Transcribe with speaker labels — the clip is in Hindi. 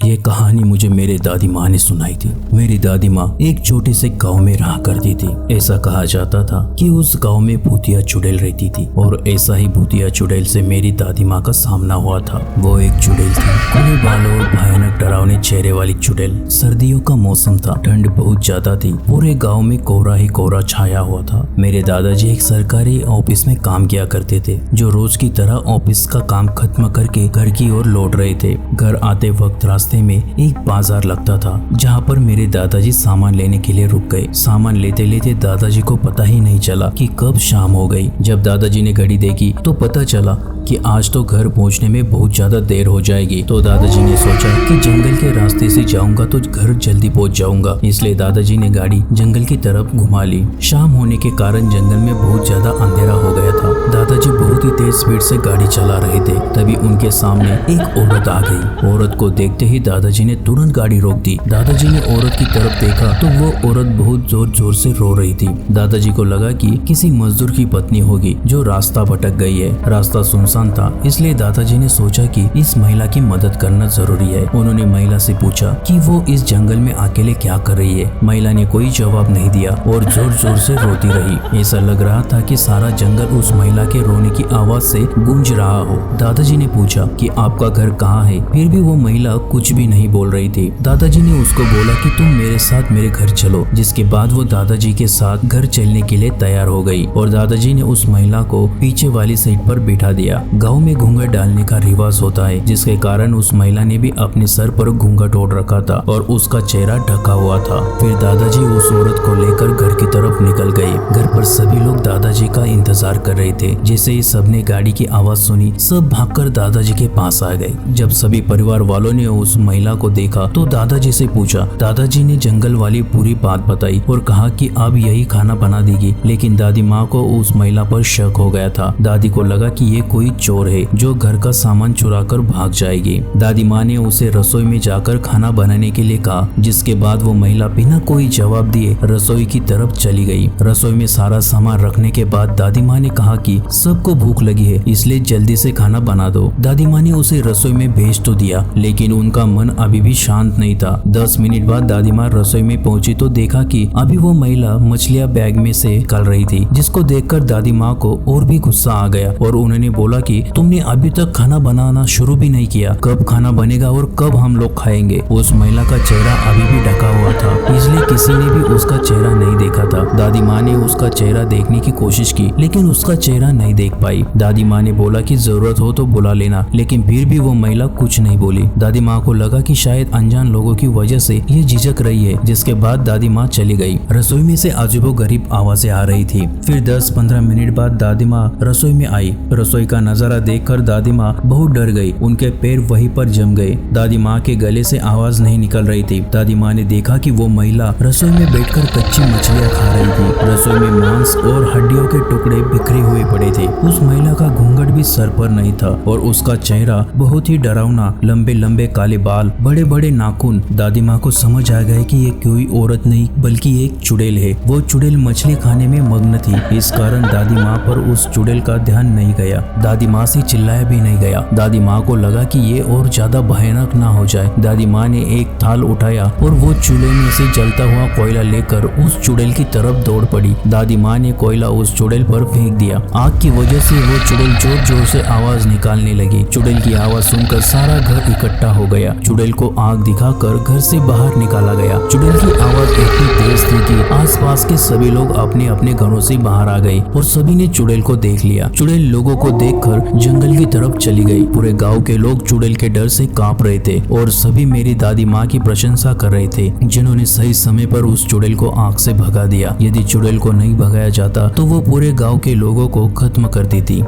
Speaker 1: ये कहानी मुझे मेरे दादी माँ ने सुनाई थी। मेरी दादी माँ एक छोटे से गांव में रहा करती थी। ऐसा कहा जाता था कि उस गांव में भूतिया चुड़ैल रहती थी और ऐसा ही भूतिया चुड़ैल से मेरी दादी माँ का सामना हुआ था। वो एक चुड़ैल थी, खुले बालों और भयानक डरावने चेहरे वाली चुड़ैल। सर्दियों का मौसम था, ठंड बहुत ज्यादा थी, पूरे गाँव में कोहरा ही कोहरा छाया हुआ था। मेरे दादाजी एक सरकारी ऑफिस में काम किया करते थे, जो रोज की तरह ऑफिस का काम खत्म करके घर की ओर लौट रहे थे। घर आते वक्त रास्ते में एक बाजार लगता था, जहाँ पर मेरे दादाजी सामान लेने के लिए रुक गए। सामान लेते लेते दादाजी को पता ही नहीं चला कि कब शाम हो गई। जब दादाजी ने घड़ी देखी तो पता चला कि आज तो घर पहुंचने में बहुत ज्यादा देर हो जाएगी। तो दादाजी ने सोचा कि जंगल के रास्ते से जाऊंगा तो घर जल्दी पहुंच जाऊंगा, इसलिए दादाजी ने गाड़ी जंगल की तरफ घुमा ली। शाम होने के कारण जंगल में बहुत ज्यादा अंधेरा हो गया था। दादाजी बहुत ही तेज स्पीड से गाड़ी चला रहे थे, तभी उनके सामने एक औरत आ गई। औरत को देखते ही दादाजी ने तुरंत गाड़ी रोक दी। दादाजी ने औरत की तरफ देखा तो वो औरत बहुत जोर जोर से रो रही थी। दादाजी को लगा कि किसी मजदूर की पत्नी होगी जो रास्ता भटक गई है। रास्ता सुनसान था, इसलिए दादाजी ने सोचा कि इस महिला की मदद करना जरूरी है। उन्होंने महिला से पूछा कि वो इस जंगल में अकेले क्या कर रही है। महिला ने कोई जवाब नहीं दिया और जोर जोर से रोती रही। ऐसा लग रहा था कि सारा जंगल उस महिला के रोने की आवाज से गूंज रहा हो। दादाजी ने पूछा कि आपका घर कहाँ है, फिर भी वो महिला कुछ भी नहीं बोल रही थी। दादाजी ने उसको बोला कि तुम मेरे साथ मेरे घर चलो, जिसके बाद वो दादाजी के साथ घर चलने के लिए तैयार हो गई और दादाजी ने उस महिला को पीछे वाली सीट पर बिठा दिया। गांव में घूंघट डालने का रिवाज होता है, जिसके कारण उस महिला ने भी अपने सर पर घूंघट ओढ़ रखा था और उसका चेहरा ढका हुआ था। फिर दादाजी उस औरत को लेकर घर की तरफ निकल गए। घर पर सभी लोग दादाजी का इंतजार कर रहे थे। जैसे ही सबने गाड़ी की आवाज सुनी, सब भागकर दादाजी के पास आ गए। जब सभी परिवार वालों ने उस महिला को देखा तो दादाजी से पूछा। दादाजी ने जंगल वाली पूरी बात बताई और कहा कि अब यही खाना बना देगी, लेकिन दादी माँ को उस महिला पर शक हो गया था। दादी को लगा कि ये कोई चोर है जो घर का सामान चुरा कर भाग जाएगी। दादी माँ ने उसे रसोई में जाकर खाना बनाने के लिए कहा, जिसके बाद वो महिला बिना कोई जवाब दिए रसोई की तरफ चली गई। रसोई में सारा सामान रखने के बाद दादी माँ ने कहा कि सबको भूख लगी है, इसलिए जल्दी से खाना बना दो। दादी माँ ने उसे रसोई में भेज तो दिया, लेकिन उनका मन अभी भी शांत नहीं था। 10 मिनट बाद दादी माँ रसोई में पहुंची तो देखा कि अभी वो महिला मछलियाँ बैग में से निकाल रही थी, जिसको देखकर दादी माँ को और भी गुस्सा आ गया और उन्होंने बोला कि तुमने अभी तक खाना बनाना शुरू भी नहीं किया, कब खाना बनेगा और कब हम लोग खाएंगे। उस महिला का चेहरा अभी भी ढका हुआ था, इसलिए किसी ने भी उसका चेहरा नहीं देखा था। दादी माँ ने उसका चेहरा देखने की कोशिश की, लेकिन उसका चेहरा नहीं देख पाई। दादी माँ ने बोला कि जरूरत हो तो बुला लेना, लेकिन फिर भी वो महिला कुछ नहीं बोली। दादी माँ को लगा कि शायद अनजान लोगों की वजह से ये झिझक रही है, जिसके बाद दादी माँ चली गई। रसोई में से अजीबोगरीब आवाजें आ रही थी। फिर 10-15 मिनट बाद दादी माँ रसोई में आई। रसोई का नजारा देखकर दादी माँ बहुत डर गई। उनके पैर वहीं पर जम गए। दादी माँ के गले से आवाज नहीं निकल रही थी। दादी माँ ने देखा कि वो महिला रसोई में बैठकर कच्ची मछलियाँ खा रही थी। रसोई में मांस और हड्डियों के टुकड़े बिखरे हुए पड़े थे। उस महिला का घूंघट भी सर पर नहीं था और उसका चेहरा बहुत ही डरावना, लंबे लंबे काले बाल, बड़े बड़े नाखून। दादी माँ को समझ आ गया कि ये कोई औरत नहीं बल्कि एक चुड़ैल है। वो चुड़ैल मछली खाने में मग्न थी, इस कारण दादी माँ पर उस चुड़ैल का ध्यान नहीं गया। दादी माँ से चिल्लाया भी नहीं गया। दादी माँ को लगा कि ये और ज्यादा भयानक ना हो जाए। दादी माँ ने एक थाल उठाया और वो चूल्हे में से जलता हुआ कोयला लेकर उस चुड़ैल की तरफ दौड़ पड़ी। दादी माँ ने कोयला उस चुड़ैल पर फेंक दिया। आग की वजह से वो चुड़ैल जोर जोर से आवाज निकालने लगी। चुड़ैल की आवाज सुनकर सारा घर इकट्ठा हो गया। चुड़ैल को आग दिखाकर घर से बाहर निकाला गया। चुड़ैल की आवाज इतनी तेज थी कि आसपास के सभी लोग अपने अपने घरों से बाहर आ गए और सभी ने चुड़ैल को देख लिया। चुड़ैल लोगों को देखकर जंगल की तरफ चली गई। पूरे गांव के लोग चुड़ैल के डर से कांप रहे थे और सभी मेरी दादी माँ की प्रशंसा कर रहे थे, जिन्होंने सही समय पर उस चुड़ैल को आग से भगा दिया। यदि चुड़ैल को नहीं भगाया जाता तो वो पूरे गांव के लोगों को खत्म कर देती।